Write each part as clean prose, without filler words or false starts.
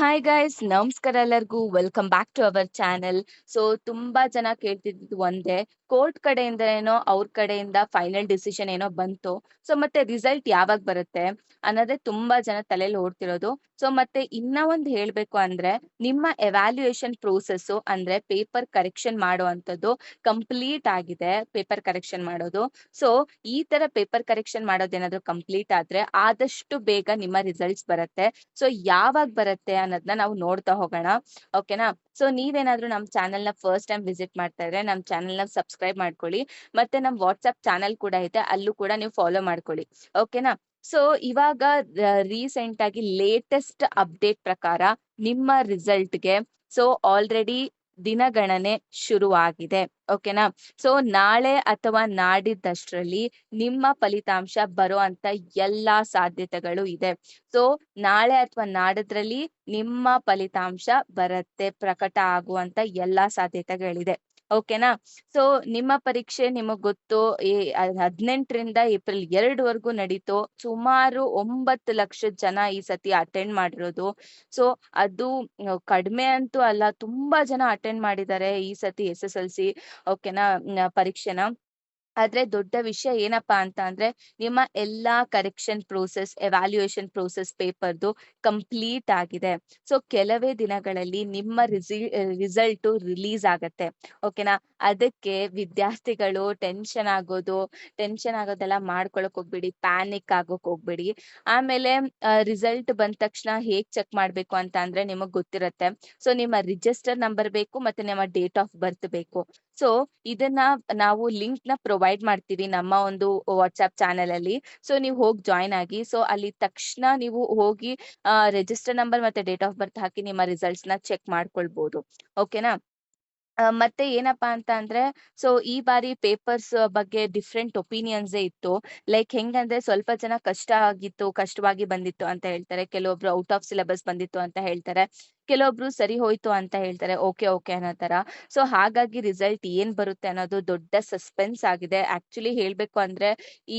Hi guys ನಮಸ್ಕಾರ ಎಲ್ಲರಿಗೂ welcome back to our channel. So ತುಂಬಾ ಜನ ಕೇಳ್ತಿದ್ದು ಒಂದೇ, ಕೋರ್ಟ್ ಕಡೆಯಿಂದ ಏನೋ ಅವ್ರ ಕಡೆಯಿಂದ ಫೈನಲ್ ಡಿಸಿಷನ್ ಏನೋ ಬಂತು. ಸೊ ಮತ್ತೆ ರಿಸಲ್ಟ್ ಯಾವಾಗ ಬರುತ್ತೆ ಅನ್ನೋದೇ ತುಂಬಾ ಜನ ತಲೆಯಲ್ಲಿ ಓಡ್ತಿರೋದು. ಸೊ ಮತ್ತೆ ಇನ್ನ ಒಂದು ಹೇಳ್ಬೇಕು ಅಂದ್ರೆ ನಿಮ್ಮ ಎವ್ಯಾಲ್ಯೂಯೇಷನ್ ಪ್ರೋಸೆಸ್ ಅಂದ್ರೆ ಪೇಪರ್ ಕರೆಕ್ಷನ್ ಮಾಡುವಂಥದ್ದು ಕಂಪ್ಲೀಟ್ ಆಗಿದೆ. ಪೇಪರ್ ಕರೆಕ್ಷನ್ ಮಾಡೋದು, ಸೊ ಈ ತರ ಪೇಪರ್ ಕರೆಕ್ಷನ್ ಮಾಡೋದೇನಾದ್ರು ಕಂಪ್ಲೀಟ್ ಆದ್ರೆ ಆದಷ್ಟು ಬೇಗ ನಿಮ್ಮ ರಿಸಲ್ಟ್ಸ್ ಬರುತ್ತೆ. ಸೊ ಯಾವಾಗ ಬರುತ್ತೆ ಅನ್ನೋದನ್ನ ನಾವು ನೋಡ್ತಾ ಹೋಗೋಣ. ಓಕೆನಾ? ಸೊ ನೀವೇನಾದ್ರೂ ನಮ್ಮ ಚಾನೆಲ್ನ ಫಸ್ಟ್ ಟೈಮ್ ವಿಸಿಟ್ ಮಾಡ್ತಾ ಇದ್ರೆ ನಮ್ಮ ಚಾನೆಲ್ನ ಸಬ್ಸ್ಕ್ರೈಬ್ ಮಾಡ್ಕೊಳ್ಳಿ. ಮತ್ತೆ ನಮ್ಮ ವಾಟ್ಸ್ಆಪ್ ಚಾನೆಲ್ ಕೂಡ ಇದೆ, ಅಲ್ಲೂ ಕೂಡ ನೀವು ಫಾಲೋ ಮಾಡ್ಕೊಳ್ಳಿ. ಓಕೆನಾ? ಸೊ ಇವಾಗ ರೀಸೆಂಟ್ ಆಗಿ ಲೇಟೆಸ್ಟ್ ಅಪ್ಡೇಟ್ ಪ್ರಕಾರ ನಿಮ್ಮ ರಿಸಲ್ಟ್ಗೆ ಸೊ ಆಲ್ರೆಡಿ ದಿನಗಣನೆ ಶುರುವಾಗಿದೆ. ಓಕೆನಾ? ಸೊ ನಾಳೆ ಅಥವಾ ನಾಡಿದ್ದಷ್ಟರಲ್ಲಿ ನಿಮ್ಮ ಫಲಿತಾಂಶ ಬರೋ ಅಂತ ಎಲ್ಲಾ ಸಾಧ್ಯತೆಗಳು ಇದೆ. ಸೊ ನಾಳೆ ಅಥವಾ ನಾಡಿದ್ರಲ್ಲಿ ನಿಮ್ಮ ಫಲಿತಾಂಶ ಬರುತ್ತೆ, ಪ್ರಕಟ ಆಗುವಂತ ಎಲ್ಲಾ ಸಾಧ್ಯತೆಗಳಿದೆ. ಓಕೆನಾ? ಸೊ ನಿಮ್ಮ ಪರೀಕ್ಷೆ ನಿಮಗ್ ಗೊತ್ತು, 18ರಿಂದ ಏಪ್ರಿಲ್ 2 ನಡೀತು. ಸುಮಾರು 9 ಲಕ್ಷ ಜನ ಈ ಸತಿ ಅಟೆಂಡ್ ಮಾಡಿರೋದು. ಸೊ ಅದು ಕಡಿಮೆ ಅಂತೂ ಅಲ್ಲ, ತುಂಬಾ ಜನ ಅಟೆಂಡ್ ಮಾಡಿದ್ದಾರೆ ಈ ಸತಿ SSLC. ಓಕೆನಾ? ಪರೀಕ್ಷೆನ. ಆದ್ರೆ ದೊಡ್ಡ ವಿಷಯ ಏನಪ್ಪಾ ಅಂತ ಅಂದ್ರೆ ನಿಮ್ಮ ಎಲ್ಲಾ ಕರೆಕ್ಷನ್ ಪ್ರೋಸೆಸ್, ಎವ್ಯಾಲ್ಯೂಯೇಷನ್ ಪ್ರೋಸೆಸ್ ಪೇಪರ್ದು ಕಂಪ್ಲೀಟ್ ಆಗಿದೆ. ಸೊ ಕೆಲವೇ ದಿನಗಳಲ್ಲಿ ನಿಮ್ಮ ರಿಸಲ್ಟ್ ರಿಲೀಸ್ ಆಗತ್ತೆ. ಓಕೆನಾ? ಅದಕ್ಕೆ ವಿದ್ಯಾರ್ಥಿಗಳು ಟೆನ್ಷನ್ ಆಗೋದೆಲ್ಲ ಮಾಡ್ಕೊಳಕ್ ಹೋಗ್ಬೇಡಿ, ಪ್ಯಾನಿಕ್ ಆಗೋಕ್ ಹೋಗ್ಬೇಡಿ. ಆಮೇಲೆ ರಿಸಲ್ಟ್ ಬಂದ ತಕ್ಷಣ ಹೇಗ್ ಚೆಕ್ ಮಾಡ್ಬೇಕು ಅಂತ ಅಂದ್ರೆ ನಿಮಗ್ ಗೊತ್ತಿರತ್ತೆ. ಸೊ ನಿಮ್ಮ ರಿಜಿಸ್ಟರ್ ನಂಬರ್ ಬೇಕು, ಮತ್ತೆ ನಿಮ್ಮ ಡೇಟ್ ಆಫ್ ಬರ್ತ್ ಬೇಕು. ಸೊ ಇದನ್ನ ನಾವು ಲಿಂಕ್ ನ ಪ್ರೊವೈಡ್ ಮಾಡ್ತೀವಿ ನಮ್ಮ ಒಂದು ವಾಟ್ಸ್ಆಪ್ ಚಾನೆಲ್ ಅಲ್ಲಿ. ಸೊ ನೀವು ಹೋಗಿ ಜಾಯ್ನ್ ಆಗಿ. ಸೊ ಅಲ್ಲಿ ತಕ್ಷಣ ನೀವು ಹೋಗಿ ರಿಜಿಸ್ಟರ್ ನಂಬರ್ ಮತ್ತೆ ಡೇಟ್ ಆಫ್ ಬರ್ತ್ ಹಾಕಿ ನಿಮ್ಮ ರಿಸಲ್ಟ್ಸ್ ನ ಚೆಕ್ ಮಾಡ್ಕೊಳ್ಬಹುದು. ಓಕೆನಾ? ಮತ್ತೆ ಏನಪ್ಪಾ ಅಂತ ಅಂದ್ರೆ ಸೊ ಈ ಬಾರಿ ಪೇಪರ್ಸ್ ಬಗ್ಗೆ ಡಿಫ್ರೆಂಟ್ ಒಪಿನಿಯನ್ಸ್ ಇತ್ತು. ಲೈಕ್ ಹೆಂಗಂದ್ರೆ ಸ್ವಲ್ಪ ಜನ ಕಷ್ಟವಾಗಿ ಬಂದಿತ್ತು ಅಂತ ಹೇಳ್ತಾರೆ, ಕೆಲವೊಬ್ರು ಔಟ್ ಆಫ್ ಸಿಲೆಬಸ್ ಬಂದಿತ್ತು ಅಂತ ಹೇಳ್ತಾರೆ, ಕೆಲವೊಬ್ರು ಸರಿ ಹೋಯ್ತು ಅಂತ ಹೇಳ್ತಾರೆ, ಓಕೆ ಓಕೆ ಅನ್ನೋ ತರ. ಸೊ ಹಾಗಾಗಿ ರಿಸಲ್ಟ್ ಏನ್ ಬರುತ್ತೆ ಅನ್ನೋದು ದೊಡ್ಡ ಸಸ್ಪೆನ್ಸ್ ಆಗಿದೆ. ಆಕ್ಚುಲಿ ಹೇಳ್ಬೇಕು ಅಂದ್ರೆ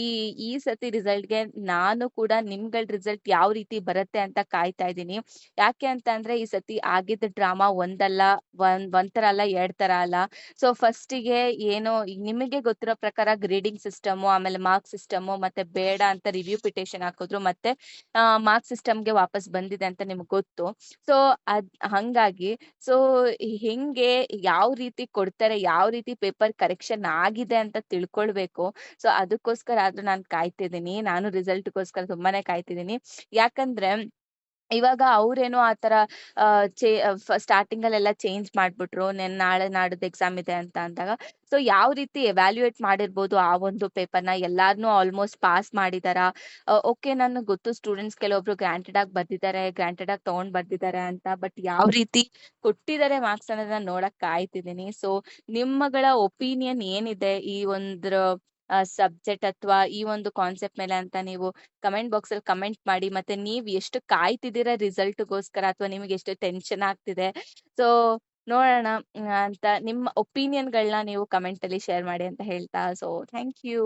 ಈ ಈ ಸತಿ ರಿಸಲ್ಟ್ಗೆ ನಾನು ಕೂಡ ನಿಮ್ಗಳ ರಿಸಲ್ಟ್ ಯಾವ ರೀತಿ ಬರುತ್ತೆ ಅಂತ ಕಾಯ್ತಾ ಇದ್ದೀನಿ. ಯಾಕೆ ಅಂತ ಅಂದ್ರೆ ಈ ಸತಿ ಆಗಿದ್ದ ಡ್ರಾಮಾ ಒಂಥರ ಅಲ್ಲ, ಎರಡ್ ತರ ಅಲ್ಲ. ಸೊ ಫಸ್ಟಿಗೆ ಏನೋ ನಿಮಗೆ ಗೊತ್ತಿರೋ ಪ್ರಕಾರ ಗ್ರೇಡಿಂಗ್ ಸಿಸ್ಟಮು, ಆಮೇಲೆ ಮಾರ್ಕ್ ಸಿಸ್ಟಮು, ಮತ್ತೆ ಬೇಡ ಅಂತ ರಿವ್ಯೂ ಪಿಟೇಷನ್ ಹಾಕಿದ್ರು, ಮತ್ತೆ ಮಾರ್ಕ್ ಸಿಸ್ಟಮ್ಗೆ ವಾಪಸ್ ಬಂದಿದೆ ಅಂತ ನಿಮ್ಗೆ ಗೊತ್ತು. ಸೊ ಹಂಗಾಗಿ ಸೊ ಹೆಂಗೆ ಯಾವ ರೀತಿ ಕೊಡ್ತಾರೆ, ಯಾವ ರೀತಿ ಪೇಪರ್ ಕರೆಕ್ಷನ್ ಆಗಿದೆ ಅಂತ ತಿಳ್ಕೊಳ್ಬೇಕು. ಸೊ ಅದಕ್ಕೋಸ್ಕರ ಆದ್ರೂ ನಾನು ಕಾಯ್ತಿದ್ದೀನಿ, ನಾನು ರಿಸಲ್ಟ್‌ಗೋಸ್ಕರ ತುಂಬಾನೇ ಕಾಯ್ತಿದ್ದೀನಿ. ಯಾಕಂದ್ರೆ ಇವಾಗ ಅವ್ರೇನೋ ಆತರ ಸ್ಟಾರ್ಟಿಂಗ್ ಅಲ್ಲೆಲ್ಲ ಚೇಂಜ್ ಮಾಡ್ಬಿಟ್ರು. ನಾಳೆ ನಾಡಿದ್ದು ಎಕ್ಸಾಮ್ ಇದೆ ಅಂತ ಅಂದಾಗ ಸೊ ಯಾವ ರೀತಿ ಎವ್ಯಾಲ್ಯೂಯೇಟ್ ಮಾಡಿರ್ಬೋದು ಆ ಒಂದು ಪೇಪರ್‌ನ, ಎಲ್ಲಾರ್ನು ಆಲ್ಮೋಸ್ಟ್ ಪಾಸ್ ಮಾಡಿದಾರಾ? ಓಕೆ, ನನ್ಗ್ ಗೊತ್ತು ಸ್ಟೂಡೆಂಟ್ಸ್ ಕೆಲವೊಬ್ರು ಗ್ರಾಂಟೆಡ್ ಆಗಿ ತಗೊಂಡ್ ಬರ್ದಿದ್ದಾರೆ ಅಂತ. ಬಟ್ ಯಾವ ರೀತಿ ಕೊಟ್ಟಿದ್ದಾರೆ ಮಾರ್ಕ್ಸ್ ಅನ್ನೋದನ್ನ ನೋಡಕ್ ಕಾಯ್ತಿದ್ದೀನಿ. ಸೊ ನಿಮ್ಮಗಳ ಒಪಿನಿಯನ್ ಏನಿದೆ ಈ ಒಂದ್ರ ಸಬ್ಜೆಕ್ಟ್ ಅಥವಾ ಈ ಒಂದು ಕಾನ್ಸೆಪ್ಟ್ ಮೇಲೆ ಅಂತ ನೀವು ಕಮೆಂಟ್ ಬಾಕ್ಸ್ ಅಲ್ಲಿ ಕಮೆಂಟ್ ಮಾಡಿ. ಮತ್ತೆ ನೀವ್ ಎಷ್ಟು ಕಾಯ್ತಿದ್ದೀರಾ ರಿಸಲ್ಟ್‌ಗೋಸ್ಕರ, ಅಥವಾ ನಿಮಗೆ ಎಷ್ಟು ಟೆನ್ಷನ್ ಆಗ್ತಿದೆ? ಸೊ ನೋಡೋಣ. ಅಂತ ನಿಮ್ಮ ಒಪಿನಿಯನ್‌ಗಳನ್ನ ನೀವು ಕಮೆಂಟ್ ಅಲ್ಲಿ ಶೇರ್ ಮಾಡಿ ಅಂತ ಹೇಳ್ತಾ, ಸೊ ಥ್ಯಾಂಕ್ ಯು.